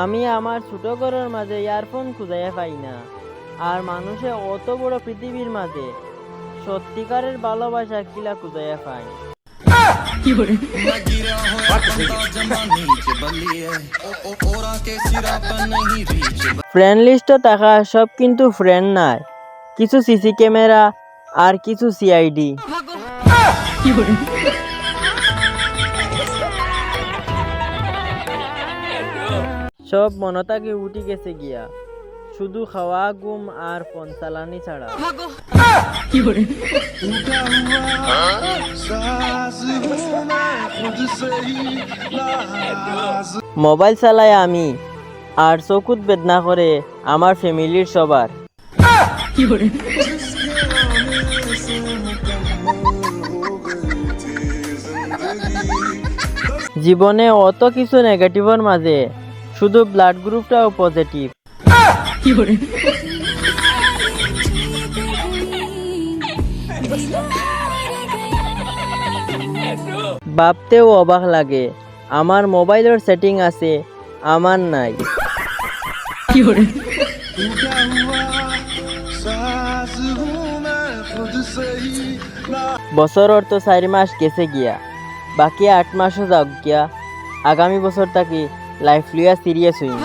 আমি আমার ছোট ঘরের মাঝে ইয়ারফোন খুঁজাইয়া পাই না, আর মানুষে অত বড় পৃথিবীর মাঝে সত্যিকারের ভালোবাসা কিলা খুঁজাইয়া পায়। ফ্রেন্ড লিস্টে থাকা সব কিন্তু ফ্রেন্ড নাই, কিছু সিসি ক্যামেরা আর কিছু সিআইডি। সব মনতাকে উঠি গেছে গিয়া, শুধু খাওয়া ঘুম আর ফোন চালানি ছাড়া। মোবাইল চালাই আমি, আর চকুত বেদনা করে আমার ফ্যামিলির সবার। জীবনে অত কিছু নেগেটিভের মাঝে শুধু ব্লাড গ্রুপটাও পজিটিভ। ভাবতেও অবাক লাগে, আমার মোবাইলের সেটিং আছে, আমার নাই। বছর তো 4 মাস গেছে গিয়া, বাকি 8 মাসও যাক গিয়া। আগামী বছর থাকি লাইফ লিয়া সিরিয়াস হইনি।